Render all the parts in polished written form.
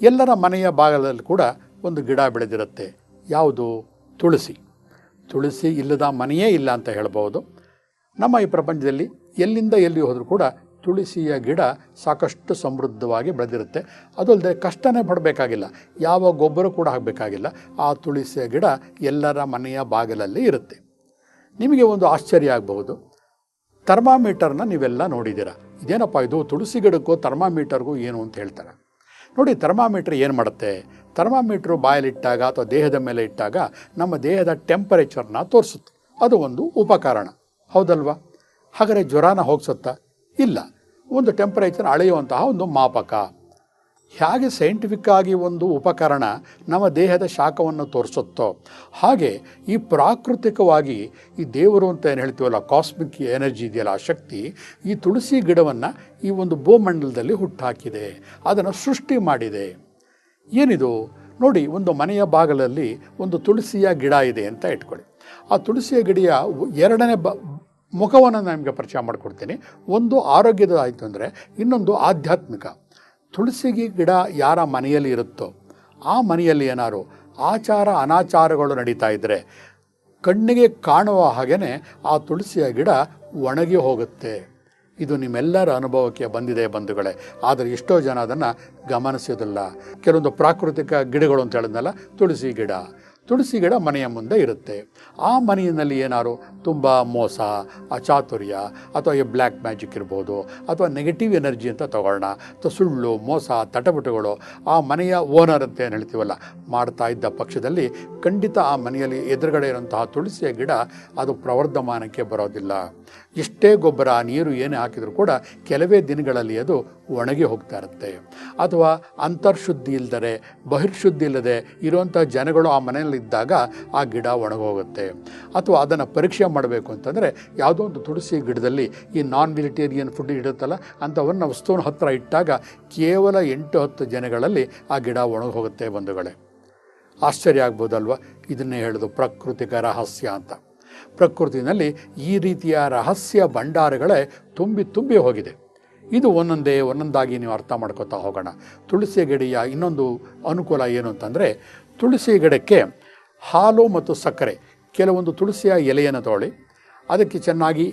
ಎಲ್ಲರ ಮನೆಯ ಭಾಗದಲ್ಲಿ ಕೂಡ ಒಂದು ಗಿಡ ಬೆಳೆದಿರುತ್ತೆ. ಯಾವುದು? ತುಳಸಿ. ತುಳಸಿ ಇಲ್ಲದ ಮನೆಯೇ ಇಲ್ಲ ಅಂತ ಹೇಳ್ಬೋದು. ನಮ್ಮ ಈ ಪ್ರಪಂಚದಲ್ಲಿ ಎಲ್ಲಿಂದ ಎಲ್ಲಿ ಹೋದರೂ ಕೂಡ ತುಳಸಿಯ ಗಿಡ ಸಾಕಷ್ಟು ಸಮೃದ್ಧವಾಗಿ ಬೆಳೆದಿರುತ್ತೆ. ಅದಲ್ಲದೆ ಕಷ್ಟನೇ ಪಡಬೇಕಾಗಿಲ್ಲ, ಯಾವ ಗೊಬ್ಬರ ಕೂಡ ಹಾಕಬೇಕಾಗಿಲ್ಲ. ಆ ತುಳಸಿಯ ಗಿಡ ಎಲ್ಲರ ಮನೆಯ ಬಾಗಿಲಲ್ಲಿ ಇರುತ್ತೆ. ನಿಮಗೆ ಒಂದು ಆಶ್ಚರ್ಯ ಆಗಬಹುದು, ಥರ್ಮಾಮೀಟರ್ನ ನೀವೆಲ್ಲ ನೋಡಿದ್ದೀರ. ಇದೇನಪ್ಪ ಇದು, ತುಳಸಿ ಗಿಡಕ್ಕೂ ಥರ್ಮಾಮೀಟರ್ಗೂ ಏನು ಅಂತ ಹೇಳ್ತಾರೆ. ನೋಡಿ, ಥರ್ಮಾಮೀಟ್ರ್ ಏನು ಮಾಡುತ್ತೆ? ಥರ್ಮಾಮೀಟ್ರು ಬಾಯಲ್ಲಿಟ್ಟಾಗ ಅಥವಾ ದೇಹದ ಮೇಲೆ ಇಟ್ಟಾಗ ನಮ್ಮ ದೇಹದ ಟೆಂಪರೇಚರ್ನ ತೋರಿಸುತ್ತೆ. ಅದು ಒಂದು ಉಪಕರಣ, ಹೌದಲ್ವಾ? ಹಾಗಾದರೆ ಜ್ವರನ ಹೋಗಿಸುತ್ತಾ? ಇಲ್ಲ, ಒಂದು ಟೆಂಪರೇಚರ್ ಅಳೆಯುವಂತಹ ಒಂದು ಮಾಪಕ. ಹೇಗೆ ಸೈಂಟಿಫಿಕ್ ಆಗಿ ಒಂದು ಉಪಕರಣ ನಮ್ಮ ದೇಹದ ಶಾಖವನ್ನು ತೋರಿಸುತ್ತೋ, ಹಾಗೆ ಈ ಪ್ರಾಕೃತಿಕವಾಗಿ ಈ ದೇವರು ಅಂತ ಏನು ಹೇಳ್ತೀವಲ್ಲ, ಕಾಸ್ಮಿಕ್ ಎನರ್ಜಿ ಇದೆಯಲ್ಲ, ಆ ಶಕ್ತಿ ಈ ತುಳಸಿ ಗಿಡವನ್ನು ಈ ಒಂದು ಭೂಮಂಡಲದಲ್ಲಿ ಹುಟ್ಟಾಕಿದೆ, ಅದನ್ನು ಸೃಷ್ಟಿ ಮಾಡಿದೆ. ಏನಿದು ನೋಡಿ, ಒಂದು ಮನೆಯ ಬಾಗಿಲಲ್ಲಿ ಒಂದು ತುಳಸಿಯ ಗಿಡ ಇದೆ ಅಂತ ಇಟ್ಕೊಳ್ಳಿ. ಆ ತುಳಸಿಯ ಗಿಡಿಯ ಎರಡನೇ ಮುಖವನ್ನು ನಿಮಗೆ ಪರಿಚಯ ಮಾಡಿಕೊಡ್ತೀನಿ. ಒಂದು ಆರೋಗ್ಯದ ಆಯಿತು ಅಂದರೆ, ಇನ್ನೊಂದು ಆಧ್ಯಾತ್ಮಿಕ. ತುಳಸಿ ಗಿಡ ಯಾರ ಮನೆಯಲ್ಲಿ ಇರುತ್ತೋ ಆ ಮನೆಯಲ್ಲಿ ಏನಾರು ಆಚಾರ ಅನಾಚಾರಗಳು ನಡೀತಾ ಇದ್ದರೆ ಕಣ್ಣಿಗೆ ಕಾಣುವ ಹಾಗೆಯೇ ಆ ತುಳಸಿಯ ಗಿಡ ಒಣಗಿ ಹೋಗುತ್ತೆ. ಇದು ನಿಮ್ಮೆಲ್ಲರ ಅನುಭವಕ್ಕೆ ಬಂದಿದೆ ಬಂಧುಗಳೇ. ಆದರೆ ಎಷ್ಟೋ ಜನ ಅದನ್ನು ಗಮನಿಸೋದಿಲ್ಲ. ಕೆಲವೊಂದು ಪ್ರಾಕೃತಿಕ ಗಿಡಗಳು ಅಂತ ಹೇಳಿದ್ನಲ್ಲ, ತುಳಸಿ ಗಿಡ ಮನೆಯ ಮುಂದೆ ಇರುತ್ತೆ. ಆ ಮನೆಯಲ್ಲಿ ಏನಾರು ತುಂಬ ಮೋಸ, ಅಚಾತುರ್ಯ ಅಥವಾ ಈ ಬ್ಲ್ಯಾಕ್ ಮ್ಯಾಜಿಕ್ ಇರ್ಬೋದು, ಅಥವಾ ನೆಗೆಟಿವ್ ಎನರ್ಜಿ ಅಂತ ತಗೊಳ್ಳೋಣ, ಅಥವಾ ಸುಳ್ಳು, ಮೋಸ, ತಟಪಟುಗಳು ಆ ಮನೆಯ ಓನರ್ ಅಂತ ಏನು ಹೇಳ್ತೀವಲ್ಲ ಮಾಡ್ತಾ ಇದ್ದ ಪಕ್ಷದಲ್ಲಿ ಖಂಡಿತ ಆ ಮನೆಯಲ್ಲಿ ಎದುರುಗಡೆ ಇರುವಂತಹ ತುಳಸಿಯ ಗಿಡ ಅದು ಪ್ರವರ್ಧಮಾನಕ್ಕೆ ಬರೋದಿಲ್ಲ. ಎಷ್ಟೇ ಗೊಬ್ಬರ ನೀರು ಏನೇ ಹಾಕಿದರೂ ಕೂಡ ಕೆಲವೇ ದಿನಗಳಲ್ಲಿ ಅದು ಒಣಗಿ ಹೋಗ್ತಾ ಇರುತ್ತೆ. ಅಥವಾ ಅಂತರ್ಶುದ್ಧಿ ಇಲ್ಲದೆ ಬಹಿರ್ಶುದ್ಧಿ ಇಲ್ಲದೆ ಇರುವಂಥ ಜನಗಳು ಆ ಮನೆಯಲ್ಲಿದ್ದಾಗ ಆ ಗಿಡ ಒಣಗೋಗುತ್ತೆ. ಅಥವಾ ಅದನ್ನು ಪರೀಕ್ಷೆ ಮಾಡಬೇಕು ಅಂತಂದರೆ ಯಾವುದೋ ಒಂದು ತುಳಸಿ ಗಿಡದಲ್ಲಿ ಈ ನಾನ್ ವೆಜಿಟೇರಿಯನ್ ಫುಡ್ ಇಡುತ್ತಲ್ಲ ಅಂಥವನ್ನು ವಸ್ತುವಿನ ಹತ್ತಿರ ಇಟ್ಟಾಗ ಕೇವಲ 8-10 ಜನಗಳಲ್ಲಿ ಆ ಗಿಡ ಒಣಗೋಗುತ್ತೆ ಬಂಧುಗಳೇ. ಆಶ್ಚರ್ಯ ಆಗ್ಬೋದಲ್ವ? ಇದನ್ನೇ ಹೇಳೋದು ಪ್ರಾಕೃತಿಕ ರಹಸ್ಯ ಅಂತ. ಪ್ರಕೃತಿನಲ್ಲಿ ಈ ರೀತಿಯ ರಹಸ್ಯ ಭಂಡಾರಗಳೇ ತುಂಬಿ ಹೋಗಿದೆ. ಇದು ಒಂದೊಂದಾಗಿ ನೀವು ಅರ್ಥ ಮಾಡ್ಕೋತಾ ಹೋಗೋಣ. ತುಳಸಿ ಗಿಡೆಯ ಇನ್ನೊಂದು ಅನುಕೂಲ ಏನು ಅಂತಂದರೆ, ತುಳಸಿ ಗಿಡಕ್ಕೆ ಹಾಲು ಮತ್ತು ಸಕ್ಕರೆ, ಕೆಲವೊಂದು ತುಳಸಿಯ ಎಲೆಯನ್ನು ತಗೊಳ್ಳಿ, ಅದಕ್ಕೆ ಚೆನ್ನಾಗಿ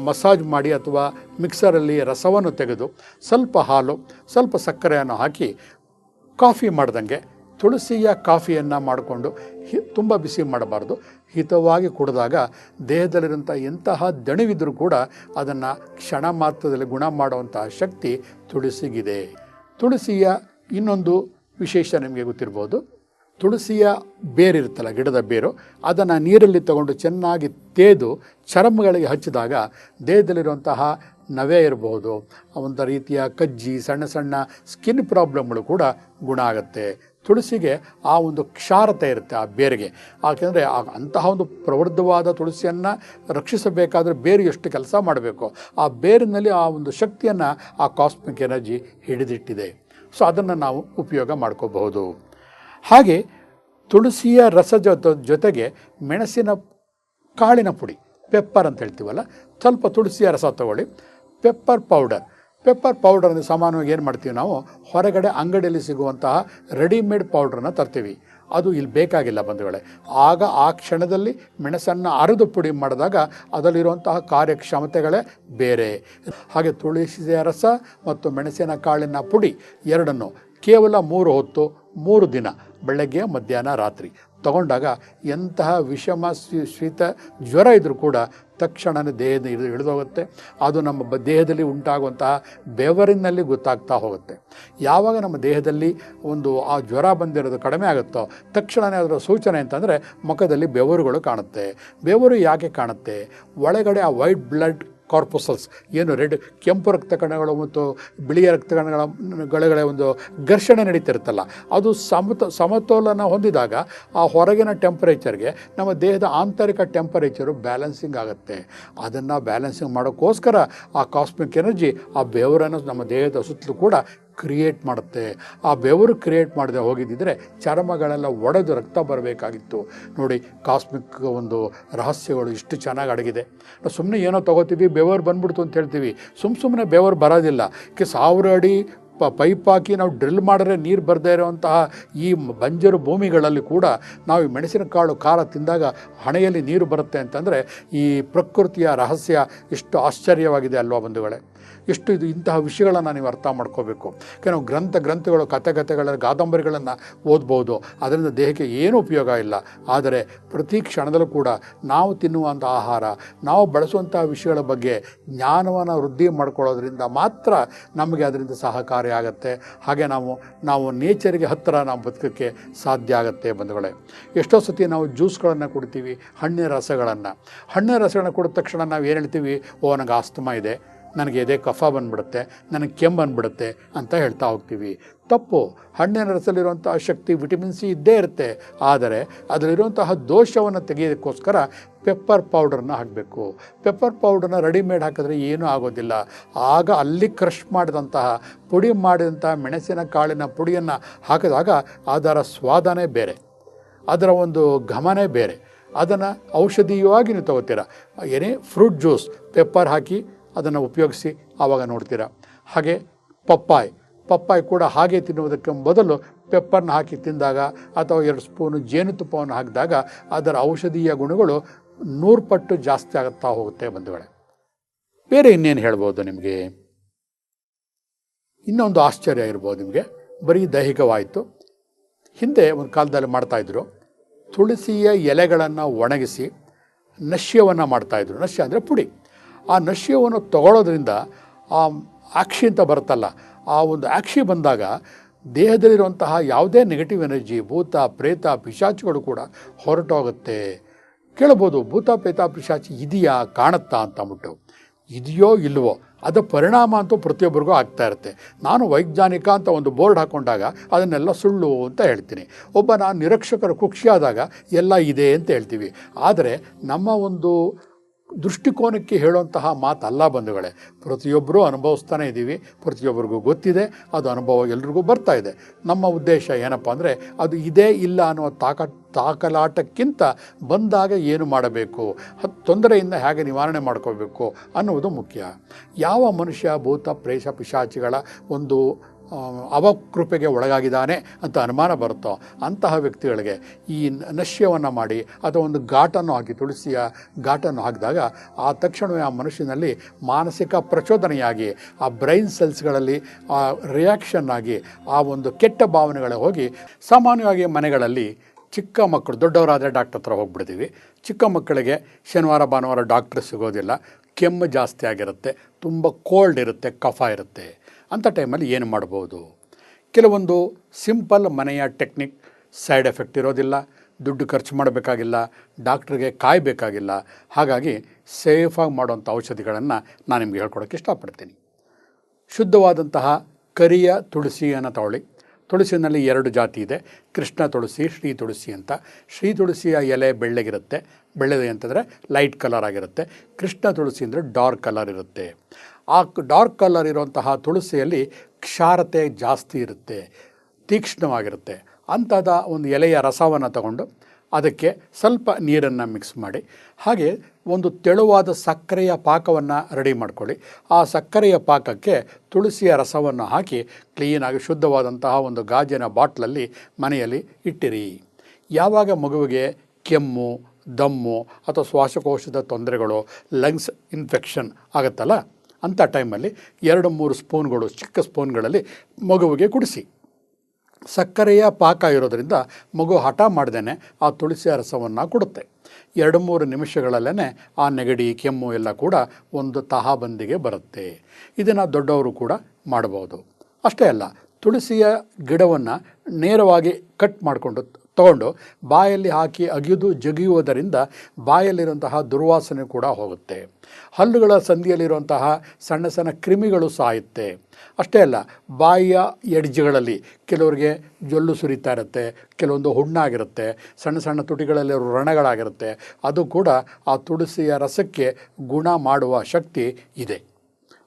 ಮಸಾಜ್ ಮಾಡಿ ಅಥವಾ ಮಿಕ್ಸರಲ್ಲಿ ರಸವನ್ನು ತೆಗೆದು ಸ್ವಲ್ಪ ಹಾಲು ಸ್ವಲ್ಪ ಸಕ್ಕರೆಯನ್ನು ಹಾಕಿ ಕಾಫಿ ಮಾಡ್ದಂಗೆ ತುಳಸಿಯ ಕಾಫಿಯನ್ನು ಮಾಡಿಕೊಂಡು ತುಂಬ ಬಿಸಿ ಮಾಡಬಾರ್ದು, ಹಿತವಾಗಿ ಕುಡಿದಾಗ ದೇಹದಲ್ಲಿರುವಂಥ ಎಂತಹ ದಣಿವಿದ್ರೂ ಕೂಡ ಅದನ್ನು ಕ್ಷಣ ಮಾತ್ರದಲ್ಲಿ ಗುಣ ಮಾಡುವಂತಹ ಶಕ್ತಿ ತುಳಸಿಗಿದೆ. ತುಳಸಿಯ ಇನ್ನೊಂದು ವಿಶೇಷ ನಿಮಗೆ ಗೊತ್ತಿರ್ಬೋದು, ತುಳಸಿಯ ಬೇರಿರುತ್ತಲ್ಲ, ಗಿಡದ ಬೇರು, ಅದನ್ನು ನೀರಲ್ಲಿ ತಗೊಂಡು ಚೆನ್ನಾಗಿ ತೇದು ಚರ್ಮಗಳಿಗೆ ಹಚ್ಚಿದಾಗ ದೇಹದಲ್ಲಿರುವಂತಹ ನವೆ ಇರಬಹುದು, ಒಂದು ರೀತಿಯ ಕಜ್ಜಿ, ಸಣ್ಣ ಸಣ್ಣ ಸ್ಕಿನ್ ಪ್ರಾಬ್ಲಮ್ಗಳು ಕೂಡ ಗುಣ ಆಗುತ್ತೆ. ತುಳಸಿಗೆ ಆ ಒಂದು ಕ್ಷಾರತೆ ಇರುತ್ತೆ ಆ ಬೇರಿಗೆ. ಯಾಕೆಂದರೆ ಅಂತಹ ಒಂದು ಪ್ರವೃದ್ಧವಾದ ತುಳಸಿಯನ್ನು ರಕ್ಷಿಸಬೇಕಾದ್ರೆ ಬೇರು ಎಷ್ಟು ಕೆಲಸ ಮಾಡಬೇಕು, ಆ ಬೇರಿನಲ್ಲಿ ಆ ಒಂದು ಶಕ್ತಿಯನ್ನು ಆ ಕಾಸ್ಮಿಕ್ ಎನರ್ಜಿ ಹಿಡಿದಿಟ್ಟಿದೆ. ಸೊ ಅದನ್ನು ನಾವು ಉಪಯೋಗ ಮಾಡ್ಕೋಬಹುದು. ಹಾಗೆ ತುಳಸಿಯ ರಸ ಜೊತೆಗೆ ಮೆಣಸಿನ ಕಾಳಿನ ಪುಡಿ, ಪೆಪ್ಪರ್ ಅಂತ ಹೇಳ್ತೀವಲ್ಲ, ಸ್ವಲ್ಪ ತುಳಸಿಯ ರಸ ತಗೊಳ್ಳಿ, ಪೆಪ್ಪರ್ ಪೌಡರ್ನ ಸಾಮಾನ್ಯವಾಗಿ ಏನು ಮಾಡ್ತೀವಿ ನಾವು, ಹೊರಗಡೆ ಅಂಗಡಿಯಲ್ಲಿ ಸಿಗುವಂತಹ ರೆಡಿಮೇಡ್ ಪೌಡ್ರನ್ನ ತರ್ತೀವಿ. ಅದು ಇಲ್ಲಿ ಬೇಕಾಗಿಲ್ಲ ಬಂಧುಗಳೇ. ಆಗ ಆ ಕ್ಷಣದಲ್ಲಿ ಮೆಣಸನ್ನು ಅರೆದು ಪುಡಿ ಮಾಡಿದಾಗ ಅದರಲ್ಲಿರುವಂತಹ ಕಾರ್ಯಕ್ಷಮತೆಗಳೇ ಬೇರೆ. ಹಾಗೆ ತುಳಸಿಯ ರಸ ಮತ್ತು ಮೆಣಸಿನ ಕಾಳಿನ ಪುಡಿ ಎರಡನ್ನು ಕೇವಲ 3 ಹೊತ್ತು 3 ದಿನ, ಬೆಳಗ್ಗೆ ಮಧ್ಯಾಹ್ನ ರಾತ್ರಿ ತಗೊಂಡಾಗ ಎಂತಹ ವಿಷಮ ಶೀತ ಜ್ವರ ಇದ್ದರೂ ಕೂಡ ತಕ್ಷಣವೇ ದೇಹದ ಇಳಿದೋಗುತ್ತೆ. ಅದು ನಮ್ಮ ದೇಹದಲ್ಲಿ ಉಂಟಾಗುವಂತಹ ಬೆವರಿನಲ್ಲಿ ಗೊತ್ತಾಗ್ತಾ ಹೋಗುತ್ತೆ. ಯಾವಾಗ ನಮ್ಮ ದೇಹದಲ್ಲಿ ಒಂದು ಆ ಜ್ವರ ಬಂದಿರೋದು ಕಡಿಮೆ ಆಗುತ್ತೋ ತಕ್ಷಣವೇ ಅದರ ಸೂಚನೆ ಅಂತಂದರೆ ಮುಖದಲ್ಲಿ ಬೆವರುಗಳು ಕಾಣುತ್ತೆ. ಬೆವರು ಯಾಕೆ ಕಾಣುತ್ತೆ? ಒಳಗಡೆ ಆ ವೈಟ್ ಬ್ಲಡ್ ಕಾರ್ಪೊಸಲ್ಸ್ ಏನು ಕೆಂಪು ರಕ್ತ ಕಣಗಳು ಮತ್ತು ಬಿಳಿಯ ರಕ್ತ ಕಣಗಳ ಒಂದು ಘರ್ಷಣೆ ನಡೀತಿರುತ್ತಲ್ಲ, ಅದು ಸಮತೋಲನ ಹೊಂದಿದಾಗ ಆ ಹೊರಗಿನ ಟೆಂಪರೇಚರ್ಗೆ ನಮ್ಮ ದೇಹದ ಆಂತರಿಕ ಟೆಂಪರೇಚರು ಬ್ಯಾಲೆನ್ಸಿಂಗ್ ಆಗುತ್ತೆ. ಅದನ್ನು ಬ್ಯಾಲೆನ್ಸಿಂಗ್ ಮಾಡೋಕ್ಕೋಸ್ಕರ ಆ ಕಾಸ್ಮಿಕ್ ಎನರ್ಜಿ ಆ ಬೆವರನ್ನು ನಮ್ಮ ದೇಹದ ಸುತ್ತಲೂ ಕೂಡ ಕ್ರಿಯೇಟ್ ಮಾಡುತ್ತೆ. ಆ ಬೆವರು ಕ್ರಿಯೇಟ್ ಮಾಡದೆ ಹೋಗಿದ್ದಿದ್ರೆ ಚರ್ಮಗಳೆಲ್ಲ ಒಡೆದು ರಕ್ತ ಬರಬೇಕಾಗಿತ್ತು. ನೋಡಿ, ಕಾಸ್ಮಿಕ್ ಒಂದು ರಹಸ್ಯಗಳು ಇಷ್ಟು ಚೆನ್ನಾಗಿ ಅಡಗಿದೆ. ನಾವು ಸುಮ್ಮನೆ ಏನೋ ತೊಗೋತೀವಿ, ಬೆವರು ಬಂದ್ಬಿಡ್ತು ಅಂತ ಹೇಳ್ತೀವಿ. ಸುಮ್ಮನೆ ಬೆವರು ಬರೋದಿಲ್ಲ. 1000 ಅಡಿ ಪೈಪ್ ಹಾಕಿ ನಾವು ಡ್ರಿಲ್ ಮಾಡಿದ್ರೆ ನೀರು ಬರದೇ ಇರುವಂತಹ ಈ ಬಂಜರು ಭೂಮಿಗಳಲ್ಲಿ ಕೂಡ ನಾವು ಈ ಮೆಣಸಿನಕಾಳು ಖಾರ ತಿಂದಾಗ ಹಣೆಯಲ್ಲಿ ನೀರು ಬರುತ್ತೆ ಅಂತಂದರೆ ಈ ಪ್ರಕೃತಿಯ ರಹಸ್ಯ ಎಷ್ಟು ಆಶ್ಚರ್ಯವಾಗಿದೆ ಅಲ್ವಾ ಬಂಧುಗಳೇ. ಎಷ್ಟು ಇಂತಹ ವಿಷಯಗಳನ್ನು ನೀವು ಅರ್ಥ ಮಾಡ್ಕೋಬೇಕು. ಕೆಲವು ಗ್ರಂಥಗಳು ಕಥೆಗಳ ಕಾದಂಬರಿಗಳನ್ನು ಓದ್ಬೋದು, ಅದರಿಂದ ದೇಹಕ್ಕೆ ಏನೂ ಉಪಯೋಗ ಇಲ್ಲ. ಆದರೆ ಪ್ರತಿ ಕ್ಷಣದಲ್ಲೂ ಕೂಡ ನಾವು ತಿನ್ನುವಂಥ ಆಹಾರ, ನಾವು ಬಳಸುವಂಥ ವಿಷಯಗಳ ಬಗ್ಗೆ ಜ್ಞಾನವನ್ನು ವೃದ್ಧಿ ಮಾಡ್ಕೊಳ್ಳೋದ್ರಿಂದ ಮಾತ್ರ ನಮಗೆ ಅದರಿಂದ ಸಹಕಾರಿ ಆಗುತ್ತೆ. ಹಾಗೆ ನಾವು ನೇಚರಿಗೆ ಹತ್ತಿರ ನಾವು ಬದುಕೋಕ್ಕೆ ಸಾಧ್ಯ ಆಗುತ್ತೆ ಬಂಧುಗಳೇ. ಎಷ್ಟೋ ಸತಿ ನಾವು ಜ್ಯೂಸ್ಗಳನ್ನು ಕುಡಿತೀವಿ, ಹಣ್ಣಿನ ರಸಗಳನ್ನು ಕುಡಿದ ತಕ್ಷಣ ನಾವು ಏನು ಹೇಳ್ತೀವಿ, ನನಗೆ ಆಸ್ತಮಾ ಇದೆ, ನನಗೆ ಎದೆ ಕಫ ಬಂದುಬಿಡುತ್ತೆ, ನನಗೆ ಕೆಮ್ಮು ಬಂದುಬಿಡುತ್ತೆ ಅಂತ ಹೇಳ್ತಾ ಹೋಗ್ತೀವಿ. ತಪ್ಪು. ಹಣ್ಣಿನ ರಸದಲ್ಲಿರುವಂತಹ ಶಕ್ತಿ ವಿಟಮಿನ್ ಸಿ ಇದ್ದೇ ಇರುತ್ತೆ. ಆದರೆ ಅದರಲ್ಲಿರುವಂತಹ ದೋಷವನ್ನು ತೆಗೆಯೋದಕ್ಕೋಸ್ಕರ ಪೆಪ್ಪರ್ ಪೌಡರ್ನ ಹಾಕಬೇಕು. ಪೆಪ್ಪರ್ ಪೌಡರ್ನ ರೆಡಿಮೇಡ್ ಹಾಕಿದ್ರೆ ಏನೂ ಆಗೋದಿಲ್ಲ. ಆಗ ಅಲ್ಲಿ ಕ್ರಷ್ ಮಾಡಿದಂತಹ ಪುಡಿ ಮಾಡಿದಂತಹ ಮೆಣಸಿನ ಕಾಳಿನ ಪುಡಿಯನ್ನು ಹಾಕಿದಾಗ ಅದರ ಸ್ವಾದನೇ ಬೇರೆ, ಅದರ ಒಂದು ಘಮನೇ ಬೇರೆ. ಅದನ್ನು ಔಷಧೀಯವಾಗಿ ನೀವು ತಗೋತೀರ. ಏನೇ ಫ್ರೂಟ್ ಜ್ಯೂಸ್ ಪೆಪ್ಪರ್ ಹಾಕಿ ಅದನ್ನು ಉಪಯೋಗಿಸಿ ಆವಾಗ ನೋಡ್ತೀರಾ. ಹಾಗೆ ಪಪ್ಪಾಯಿ ಕೂಡ ಹಾಗೆ ತಿನ್ನುವುದಕ್ಕೆ ಬದಲು ಪೆಪ್ಪರ್ನ ಹಾಕಿ ತಿಂದಾಗ ಅಥವಾ 2 ಸ್ಪೂನು ಜೇನುತುಪ್ಪವನ್ನು ಹಾಕಿದಾಗ ಅದರ ಔಷಧೀಯ ಗುಣಗಳು 100 ಪಟ್ಟು ಜಾಸ್ತಿ ಆಗುತ್ತಾ ಹೋಗುತ್ತೆ ಬಂಧುಗಳೇ. ಬೇರೆ ಇನ್ನೇನು ಹೇಳ್ಬೋದು ನಿಮಗೆ? ಇನ್ನೊಂದು ಆಶ್ಚರ್ಯ ಇರ್ಬೋದು ನಿಮಗೆ. ಬರೀ ದೈಹಿಕವಾಯಿತು. ಹಿಂದೆ ಒಂದು ಕಾಲದಲ್ಲಿ ಮಾಡ್ತಾಯಿದ್ರು, ತುಳಸಿಯ ಎಲೆಗಳನ್ನು ಒಣಗಿಸಿ ನಶ್ಯವನ್ನು ಮಾಡ್ತಾಯಿದ್ರು. ನಶ್ಯ ಅಂದರೆ ಪುಡಿ. ಆ ನಶ್ಯವನ್ನು ತಗೊಳ್ಳೋದ್ರಿಂದ ಆ ಆಕ್ಷಿ ಅಂತ ಬರುತ್ತಲ್ಲ, ಆ ಒಂದು ಆಕ್ಷಿ ಬಂದಾಗ ದೇಹದಲ್ಲಿರುವಂತಹ ಯಾವುದೇ ನೆಗೆಟಿವ್ ಎನರ್ಜಿ, ಭೂತ ಪ್ರೇತ ಪಿಶಾಚಿಗಳು ಕೂಡ ಹೊರಟೋಗುತ್ತೆ. ಕೇಳ್ಬೋದು, ಭೂತ ಪ್ರೇತ ಪಿಶಾಚಿ ಇದೆಯಾ, ಕಾಣುತ್ತಾ ಅಂತ ಅಂದ್ಬಿಟ್ಟು. ಇದೆಯೋ ಇಲ್ವೋ ಅದರ ಪರಿಣಾಮ ಅಂತೂ ಪ್ರತಿಯೊಬ್ಬರಿಗೂ ಆಗ್ತಾ ಇರುತ್ತೆ. ನಾನು ವೈಜ್ಞಾನಿಕ ಅಂತ ಒಂದು ಬೋರ್ಡ್ ಹಾಕ್ಕೊಂಡಾಗ ಅದನ್ನೆಲ್ಲ ಸುಳ್ಳು ಅಂತ ಹೇಳ್ತೀನಿ. ನಾನು ನಿರೀಕ್ಷಕರ ಕುಕ್ಷಿಯಾದಾಗ ಎಲ್ಲ ಇದೆ ಅಂತ ಹೇಳ್ತೀವಿ. ಆದರೆ ನಮ್ಮ ಒಂದು ದೃಷ್ಟಿಕೋನಕ್ಕೆ ಹೇಳುವಂತಹ ಮಾತಲ್ಲ ಬಂಧುಗಳೇ. ಪ್ರತಿಯೊಬ್ಬರೂ ಅನುಭವಿಸ್ತಾನೆ ಇದ್ದೀವಿ, ಪ್ರತಿಯೊಬ್ಬರಿಗೂ ಗೊತ್ತಿದೆ, ಅದು ಅನುಭವ ಎಲ್ರಿಗೂ ಬರ್ತಾ ಇದೆ. ನಮ್ಮ ಉದ್ದೇಶ ಏನಪ್ಪ ಅಂದರೆ ಅದು ಇದೇ ಇಲ್ಲ ಅನ್ನುವ ತಾಕಲಾಟಕ್ಕಿಂತ ಬಂದಾಗ ಏನು ಮಾಡಬೇಕು, ತೊಂದರೆಯಿಂದ ಹೇಗೆ ನಿವಾರಣೆ ಮಾಡ್ಕೋಬೇಕು ಅನ್ನುವುದು ಮುಖ್ಯ. ಯಾವ ಮನುಷ್ಯ ಭೂತ ಪ್ರೇತ ಪಿಶಾಚಿಗಳ ಒಂದು ಅವಕೃಪೆಗೆ ಒಳಗಾಗಿದ್ದಾನೆ ಅಂತ ಅನುಮಾನ ಬರುತ್ತೋ ಅಂತಹ ವ್ಯಕ್ತಿಗಳಿಗೆ ಈ ನಶ್ಯವನ್ನು ಮಾಡಿ ಅಥವಾ ಒಂದು ಘಾಟನ್ನು ಹಾಕಿ, ತುಳಸಿಯ ಘಾಟನ್ನು ಹಾಕಿದಾಗ ಆ ತಕ್ಷಣವೇ ಆ ಮನುಷ್ಯನಲ್ಲಿ ಮಾನಸಿಕ ಪ್ರಚೋದನೆಯಾಗಿ ಆ ಬ್ರೈನ್ ಸೆಲ್ಸ್ಗಳಲ್ಲಿ ಆ ರಿಯಾಕ್ಷನ್ ಆಗಿ ಆ ಒಂದು ಕೆಟ್ಟ ಭಾವನೆಗಳೇ ಹೋಗಿ, ಸಾಮಾನ್ಯವಾಗಿ ಮನೆಗಳಲ್ಲಿ ಚಿಕ್ಕ ಮಕ್ಕಳು, ದೊಡ್ಡವರಾದರೆ ಡಾಕ್ಟರ್ ಹತ್ರ ಹೋಗ್ಬಿಡ್ತೀವಿ. ಚಿಕ್ಕ ಮಕ್ಕಳಿಗೆ ಶನಿವಾರ ಭಾನುವಾರ ಡಾಕ್ಟ್ರ್ ಸಿಗೋದಿಲ್ಲ, ಕೆಮ್ಮು ಜಾಸ್ತಿ ಆಗಿರುತ್ತೆ, ತುಂಬ ಕೋಲ್ಡ್ ಇರುತ್ತೆ, ಕಫ ಇರುತ್ತೆ. ಅಂಥ ಟೈಮಲ್ಲಿ ಏನು ಮಾಡ್ಬೋದು? ಕೆಲವೊಂದು ಸಿಂಪಲ್ ಮನೆಯ ಟೆಕ್ನಿಕ್, ಸೈಡ್ ಎಫೆಕ್ಟ್ ಇರೋದಿಲ್ಲ, ದುಡ್ಡು ಖರ್ಚು ಮಾಡಬೇಕಾಗಿಲ್ಲ, ಡಾಕ್ಟ್ರಿಗೆ ಕಾಯಬೇಕಾಗಿಲ್ಲ. ಹಾಗಾಗಿ ಸೇಫಾಗಿ ಮಾಡುವಂಥ ಔಷಧಿಗಳನ್ನು ನಾನು ನಿಮಗೆ ಹೇಳ್ಕೊಡೋಕ್ಕೆ ಇಷ್ಟಪಡ್ತೀನಿ. ಶುದ್ಧವಾದಂತಹ ಕರಿಯ ತುಳಸಿಯನ್ನು ತಗೊಳ್ಳಿ. ತುಳಸಿನಲ್ಲಿ 2 ಜಾತಿ ಇದೆ, ಕೃಷ್ಣ ತುಳಸಿ, ಶ್ರೀ ತುಳಸಿ ಅಂತ. ಶ್ರೀ ತುಳಸಿಯ ಎಲೆ ಬೆಳ್ಳಗಿರುತ್ತೆ, ಬೆಳ್ಳಗೆ ಅಂತಂದರೆ ಲೈಟ್ ಕಲರ್ ಆಗಿರುತ್ತೆ. ಕೃಷ್ಣ ತುಳಸಿ ಅಂದರೆ ಡಾರ್ಕ್ ಕಲರ್ ಇರುತ್ತೆ. ಆ ಡಾರ್ಕ್ ಕಲರ್ ಇರುವಂತಹ ತುಳಸಿಯಲ್ಲಿ ಕ್ಷಾರತೆ ಜಾಸ್ತಿ ಇರುತ್ತೆ, ತೀಕ್ಷ್ಣವಾಗಿರುತ್ತೆ. ಅಂಥದ ಒಂದು ಎಲೆಯ ರಸವನ್ನು ತಗೊಂಡು ಅದಕ್ಕೆ ಸ್ವಲ್ಪ ನೀರನ್ನು ಮಿಕ್ಸ್ ಮಾಡಿ, ಹಾಗೆ ಒಂದು ತೆಳುವಾದ ಸಕ್ಕರೆಯ ಪಾಕವನ್ನು ರೆಡಿ ಮಾಡ್ಕೊಳ್ಳಿ. ಆ ಸಕ್ಕರೆಯ ಪಾಕಕ್ಕೆ ತುಳಸಿಯ ರಸವನ್ನು ಹಾಕಿ ಕ್ಲೀನಾಗಿ ಶುದ್ಧವಾದಂತಹ ಒಂದು ಗಾಜಿನ ಬಾಟ್ಲಲ್ಲಿ ಮನೆಯಲ್ಲಿ ಇಟ್ಟಿರಿ. ಯಾವಾಗ ಮಗುವಿಗೆ ಕೆಮ್ಮು, ದಮ್ಮು ಅಥವಾ ಶ್ವಾಸಕೋಶದ ತೊಂದರೆಗಳು, ಲಂಗ್ಸ್ ಇನ್ಫೆಕ್ಷನ್ ಆಗುತ್ತಲ್ಲ, ಅಂಥ ಟೈಮಲ್ಲಿ 2-3 ಸ್ಪೂನ್ಗಳು, ಚಿಕ್ಕ ಸ್ಪೂನ್ಗಳಲ್ಲಿ ಮಗುವಿಗೆ ಕುಡಿಸಿ. ಸಕ್ಕರೆಯ ಪಾಕ ಇರೋದರಿಂದ ಮಗು ಹಠ ಮಾಡ್ದೇ ಆ ತುಳಸಿಯ ರಸವನ್ನು ಕೊಡುತ್ತೆ. 2-3 ನಿಮಿಷಗಳಲ್ಲೇ ಆ ನೆಗಡಿ, ಕೆಮ್ಮು ಎಲ್ಲ ಕೂಡ ಒಂದು ತಹಬಂದಿಗೆ ಬರುತ್ತೆ. ಇದನ್ನು ದೊಡ್ಡವರು ಕೂಡ ಮಾಡ್ಬೋದು. ಅಷ್ಟೇ ಅಲ್ಲ, ತುಳಸಿಯ ಗಿಡವನ್ನು ನೇರವಾಗಿ ಕಟ್ ಮಾಡಿಕೊಂಡು ತಗೊಂಡು ಬಾಯಲ್ಲಿ ಹಾಕಿ ಅಗಿದು ಜಗಿಯುವುದರಿಂದ ಬಾಯಲ್ಲಿರುವಂತಹ ದುರ್ವಾಸನೆ ಕೂಡ ಹೋಗುತ್ತೆ. ಹಲ್ಲುಗಳ ಸಂದಿಯಲ್ಲಿರುವಂತಹ ಸಣ್ಣ ಸಣ್ಣ ಕ್ರಿಮಿಗಳು ಸಾಯುತ್ತೆ. ಅಷ್ಟೇ ಅಲ್ಲ, ಬಾಯಿಯ ಎಡ್ಜ್ಗಳಲ್ಲಿ ಕೆಲವರಿಗೆ ಜೊಲ್ಲು ಸುರಿತಾ ಇರುತ್ತೆ, ಕೆಲವೊಂದು ಹುಣ್ಣಾಗಿರುತ್ತೆ, ಸಣ್ಣ ಸಣ್ಣ ತುಟಿಗಳಲ್ಲಿ ವ್ರಣಗಳಾಗಿರುತ್ತೆ. ಅದು ಕೂಡ ಆ ತುಳಸಿಯ ರಸಕ್ಕೆ ಗುಣ ಮಾಡುವ ಶಕ್ತಿ ಇದೆ.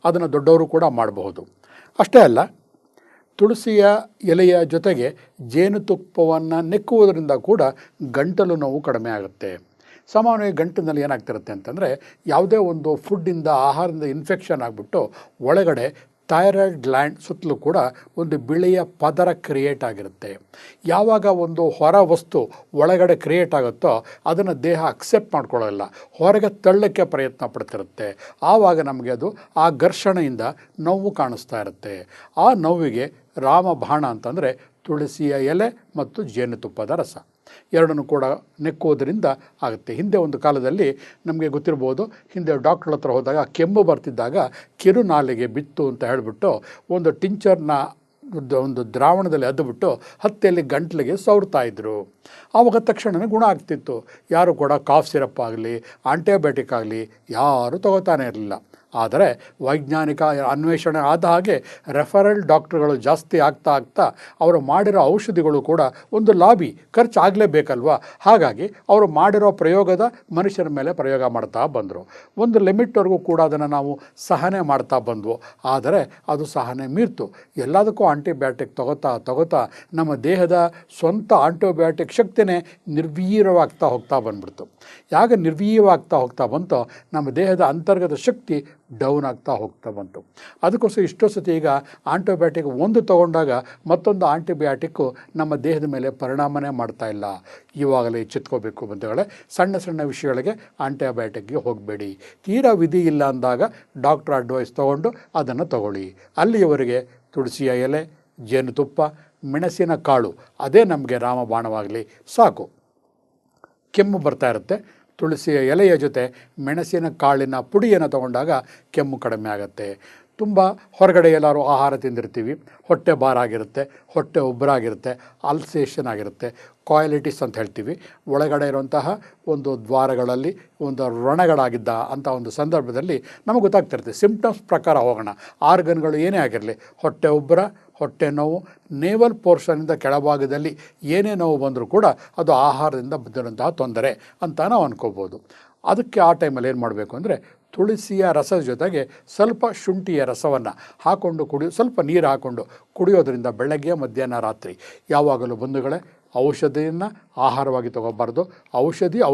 ಅದನ್ನು ದೊಡ್ಡವರು ಕೂಡ ಮಾಡಬಹುದು. ಅಷ್ಟೇ ಅಲ್ಲ, ತುಳಸಿಯ ಎಲೆಯ ಜೊತೆಗೆ ಜೇನುತುಪ್ಪವನ್ನು ನೆಕ್ಕುವುದರಿಂದ ಕೂಡ ಗಂಟಲು ನೋವು ಕಡಿಮೆ ಆಗುತ್ತೆ. ಸಾಮಾನ್ಯವಾಗಿ ಗಂಟಿನಲ್ಲಿ ಏನಾಗ್ತಿರುತ್ತೆ ಅಂತಂದರೆ, ಯಾವುದೇ ಒಂದು ಫುಡ್ಡಿಂದ, ಆಹಾರದಿಂದ ಇನ್ಫೆಕ್ಷನ್ ಆಗಿಬಿಟ್ಟು ಒಳಗಡೆ ಥೈರಾಯ್ಡ್ ಗ್ಲ್ಯಾಂಡ್ ಸುತ್ತಲೂ ಕೂಡ ಒಂದು ಬಿಳಿಯ ಪದರ ಕ್ರಿಯೇಟ್ ಆಗಿರುತ್ತೆ. ಯಾವಾಗ ಒಂದು ಹೊರ ವಸ್ತು ಒಳಗಡೆ ಕ್ರಿಯೇಟ್ ಆಗುತ್ತೋ ಅದನ್ನು ದೇಹ ಅಕ್ಸೆಪ್ಟ್ ಮಾಡ್ಕೊಳ್ಳೋಲ್ಲ, ಹೊರಗೆ ತಳ್ಳಕ್ಕೆ ಪ್ರಯತ್ನ ಪಡ್ತಿರುತ್ತೆ. ಆವಾಗ ನಮಗೆ ಅದು ಆ ಘರ್ಷಣೆಯಿಂದ ನೋವು ಕಾಣಿಸ್ತಾ ಇರುತ್ತೆ. ಆ ನೋವಿಗೆ ರಾಮಬಾಣ ಅಂತಂದರೆ ತುಳಸಿಯ ಎಲೆ ಮತ್ತು ಜೇನುತುಪ್ಪದ ರಸ ಎರಡನ್ನೂ ಕೂಡ ನೆಕ್ಕುವುದರಿಂದ ಆಗುತ್ತೆ. ಹಿಂದೆ ಒಂದು ಕಾಲದಲ್ಲಿ ನಮಗೆ ಗೊತ್ತಿರ್ಬೋದು, ಹಿಂದೆ ಡಾಕ್ಟ್ರ್ ಹತ್ರ ಹೋದಾಗ ಕೆಮ್ಮು ಬರ್ತಿದ್ದಾಗ ಕಿರುನಾಲಿಗೆ ಬಿತ್ತು ಅಂತ ಹೇಳಿಬಿಟ್ಟು ಒಂದು ಟಿಂಚರ್ನ ಒಂದು ದ್ರಾವಣದಲ್ಲಿ ಅದ್ದುಬಿಟ್ಟು ಹತ್ತೆಯಲ್ಲಿ ಗಂಟ್ಲಿಗೆ ಸವರ್ತಾಯಿದ್ರು. ಆವಾಗ ತಕ್ಷಣವೇ ಗುಣ ಆಗ್ತಿತ್ತು. ಯಾರು ಕೂಡ ಕಾಫ್ ಸಿರಪ್ ಆಗಲಿ ಆಂಟಿಬಯೋಟಿಕ್ ಆಗಲಿ ಯಾರೂ ತಗೋತಾನೆ ಇರಲಿಲ್ಲ. ಆದರೆ ವೈಜ್ಞಾನಿಕ ಅನ್ವೇಷಣೆ ಆದ ಹಾಗೆ ರೆಫರಲ್ ಡಾಕ್ಟ್ರುಗಳು ಜಾಸ್ತಿ ಆಗ್ತಾ ಅವರು ಮಾಡಿರೋ ಔಷಧಿಗಳು ಕೂಡ ಒಂದು ಲಾಬಿ ಖರ್ಚು ಆಗಲೇಬೇಕಲ್ವ. ಹಾಗಾಗಿ ಅವರು ಮಾಡಿರೋ ಪ್ರಯೋಗದ ಮನುಷ್ಯರ ಮೇಲೆ ಪ್ರಯೋಗ ಮಾಡ್ತಾ ಬಂದರು. ಒಂದು ಲಿಮಿಟ್ವರೆಗೂ ಕೂಡ ಅದನ್ನು ನಾವು ಸಹನೆ ಮಾಡ್ತಾ ಬಂದ್ವು. ಆದರೆ ಅದು ಸಹನೆ ಮೀರ್ತು. ಎಲ್ಲದಕ್ಕೂ ಆಂಟಿಬಯೋಟಿಕ್ ತಗೋತಾ ನಮ್ಮ ದೇಹದ ಸ್ವಂತ ಆಂಟಿಬಯೋಟಿಕ್ ಶಕ್ತಿನೇ ನಿರ್ವೀರ್ಯವಾಗ್ತಾ ಹೋಗ್ತಾ ಬಂದ್ಬಿಡ್ತು. ಯಾಗ ನಿರ್ವೀರ್ಯವಾಗ್ತಾ ಹೋಗ್ತಾ ಬಂತೋ ನಮ್ಮ ದೇಹದ ಅಂತರ್ಗತ ಶಕ್ತಿ ಡೌನ್ ಆಗ್ತಾ ಹೋಗ್ತಾ ಬಂತು. ಅದಕ್ಕೋಸ್ಕರ ಇಷ್ಟೋ ಸತಿ ಈಗ ಆಂಟಿಬಯೋಟಿಕ್ ಒಂದು ತೊಗೊಂಡಾಗ ಮತ್ತೊಂದು ಆಂಟಿಬಯೋಟಿಕ್ಕು ನಮ್ಮ ದೇಹದ ಮೇಲೆ ಪರಿಣಾಮನೇ ಮಾಡ್ತಾ ಇಲ್ಲ. ಇವಾಗಲೇ ಎಚ್ಚೆತ್ಕೋಬೇಕು ಬಂಧುಗಳೇ. ಸಣ್ಣ ಸಣ್ಣ ವಿಷಯಗಳಿಗೆ ಆಂಟಿಬಯೋಟಿಕ್ಗೆ ಹೋಗಬೇಡಿ. ತೀರಾ ವಿಧಿ ಇಲ್ಲ ಅಂದಾಗ ಡಾಕ್ಟ್ರ್ ಅಡ್ವೈಸ್ ತೊಗೊಂಡು ಅದನ್ನು ತಗೊಳ್ಳಿ. ಅಲ್ಲಿಯವರೆಗೆ ತುಳಸಿಯ ಎಲೆ, ಜೇನುತುಪ್ಪ, ಮೆಣಸಿನ ಕಾಳು ಅದೇ ನಮಗೆ ರಾಮಬಾಣವಾಗಲಿ ಸಾಕು. ಕೆಮ್ಮು ಬರ್ತಾ ಇರುತ್ತೆ, ತುಳಸಿಯ ಎಲೆಯ ಜೊತೆ ಮೆಣಸಿನ ಕಾಳಿನ ಪುಡಿಯನ್ನು ತಗೊಂಡಾಗ ಕೆಮ್ಮು ಕಡಿಮೆ ಆಗುತ್ತೆ. ತುಂಬ ಹೊರಗಡೆ ಎಲ್ಲರೂ ಆಹಾರ ತಿಂದಿರ್ತೀವಿ, ಹೊಟ್ಟೆ ಭಾರಾಗಿರುತ್ತೆ, ಹೊಟ್ಟೆ ಉಬ್ಬರಾಗಿರುತ್ತೆ, ಅಲ್ಸೇಷನ್ ಆಗಿರುತ್ತೆ, ಕಾಯಿಲಿಟಿಸ್ ಅಂತ ಹೇಳ್ತೀವಿ. ಒಳಗಡೆ ಇರುವಂತಹ ಒಂದು ದ್ವಾರಗಳಲ್ಲಿ ಒಂದು ವ್ರಣಗಳಾಗಿದ್ದ ಅಂಥ ಒಂದು ಸಂದರ್ಭದಲ್ಲಿ ನಮಗೆ ಗೊತ್ತಾಗ್ತಿರುತ್ತೆ. ಸಿಂಪ್ಟಮ್ಸ್ ಪ್ರಕಾರ ಹೋಗೋಣ. ಆರ್ಗನ್ಗಳು ಏನೇ ಆಗಿರಲಿ, ಹೊಟ್ಟೆ ಉಬ್ಬರ, ಹೊಟ್ಟೆ ನೋವು, ನೇವಲ್ ಪೋರ್ಷನಿಂದ ಕೆಳಭಾಗದಲ್ಲಿ ಏನೇ ನೋವು ಬಂದರೂ ಕೂಡ ಅದು ಆಹಾರದಿಂದ ಬಂದಿರುವಂತಹ ತೊಂದರೆ ಅಂತ ನಾವು ಅನ್ಕೋಬೋದು. ಅದಕ್ಕೆ ಆ ಟೈಮಲ್ಲಿ ಏನು ಮಾಡಬೇಕು ಅಂದರೆ ತುಳಸಿಯ ರಸದ ಜೊತೆಗೆ ಸ್ವಲ್ಪ ಶುಂಠಿಯ ರಸವನ್ನು ಹಾಕ್ಕೊಂಡು ಸ್ವಲ್ಪ ನೀರು ಹಾಕ್ಕೊಂಡು ಕುಡಿಯೋದ್ರಿಂದ ಬೆಳಗ್ಗೆ ಮಧ್ಯಾಹ್ನ ರಾತ್ರಿ ಯಾವಾಗಲೂ ಬಂಧುಗಳೇ ಔಷಧಿಯನ್ನು ಆಹಾರವಾಗಿ ತಗೋಬಾರ್ದು.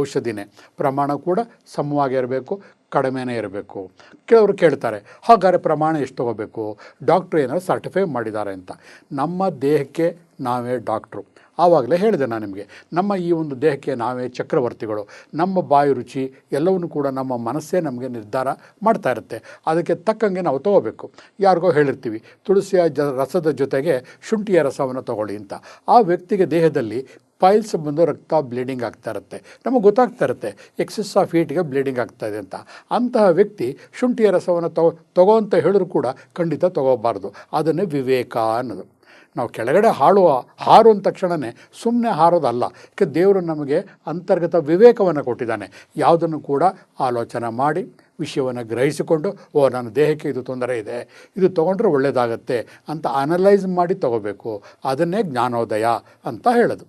ಔಷಧಿನೇ, ಪ್ರಮಾಣ ಕೂಡ ಸಮವಾಗಿ ಇರಬೇಕು, ಕಡಿಮೆನೇ ಇರಬೇಕು. ಕೆಲವರು ಕೇಳ್ತಾರೆ, ಹಾಗಾದರೆ ಪ್ರಮಾಣ ಎಷ್ಟು ತಗೋಬೇಕು, ಡಾಕ್ಟ್ರು ಏನಾದ್ರು ಸರ್ಟಿಫೈ ಮಾಡಿದ್ದಾರೆ ಅಂತ. ನಮ್ಮ ದೇಹಕ್ಕೆ ನಾವೇ ಡಾಕ್ಟ್ರು. ಆವಾಗಲೇ ಹೇಳಿದೆ ನಾನು ನಿಮಗೆ, ನಮ್ಮ ಈ ಒಂದು ದೇಹಕ್ಕೆ ನಾವೇ ಚಕ್ರವರ್ತಿಗಳು. ನಮ್ಮ ಬಾಯಿ ರುಚಿ ಎಲ್ಲವನ್ನೂ ಕೂಡ ನಮ್ಮ ಮನಸ್ಸೇ ನಮಗೆ ನಿರ್ಧಾರ ಮಾಡ್ತಾ ಇರುತ್ತೆ. ಅದಕ್ಕೆ ತಕ್ಕಂಗೆ ನಾವು ತೊಗೋಬೇಕು. ಯಾರಿಗೋ ಹೇಳಿರ್ತೀವಿ ತುಳಸಿಯ ರಸದ ಜೊತೆಗೆ ಶುಂಠಿಯ ರಸವನ್ನು ತೊಗೊಳ್ಳಿ ಅಂತ. ಆ ವ್ಯಕ್ತಿಗೆ ದೇಹದಲ್ಲಿ ಪೈಲ್ಸ್ ಬಂದು ರಕ್ತ ಬ್ಲೀಡಿಂಗ್ ಆಗ್ತಾ ಇರುತ್ತೆ, ನಮಗೆ ಗೊತ್ತಾಗ್ತಾ ಇರುತ್ತೆ ಎಕ್ಸೆಸ್ ಆಫ್ ಹೀಟ್ಗೆ ಬ್ಲೀಡಿಂಗ್ ಆಗ್ತಾಯಿದೆ ಅಂತ. ಅಂತಹ ವ್ಯಕ್ತಿ ಶುಂಠಿಯ ರಸವನ್ನು ತಗೋ ಅಂತ ಹೇಳಿದ್ರು ಕೂಡ ಖಂಡಿತ ತಗೋಬಾರ್ದು. ಅದನ್ನೇ ವಿವೇಕ ಅನ್ನೋದು. ನಾವು ಕೆಳಗಡೆ ಹಾರು ಅಂದ ತಕ್ಷಣವೇ ಸುಮ್ಮನೆ ಹಾರೋದಲ್ಲ. ಯಾಕೆ ದೇವರು ನಮಗೆ ಅಂತರ್ಗತ ವಿವೇಕವನ್ನು ಕೊಟ್ಟಿದ್ದಾನೆ. ಯಾವುದನ್ನು ಕೂಡ ಆಲೋಚನೆ ಮಾಡಿ ವಿಷಯವನ್ನು ಗ್ರಹಿಸಿಕೊಂಡು, ನನ್ನ ದೇಹಕ್ಕೆ ಇದು ತೊಂದರೆ ಇದೆ, ಇದು ತೊಗೊಂಡ್ರೆ ಒಳ್ಳೆಯದಾಗತ್ತೆ ಅಂತ ಅನಲೈಸ್ ಮಾಡಿ ತಗೋಬೇಕು. ಅದನ್ನೇ ಜ್ಞಾನೋದಯ ಅಂತ ಹೇಳೋದು.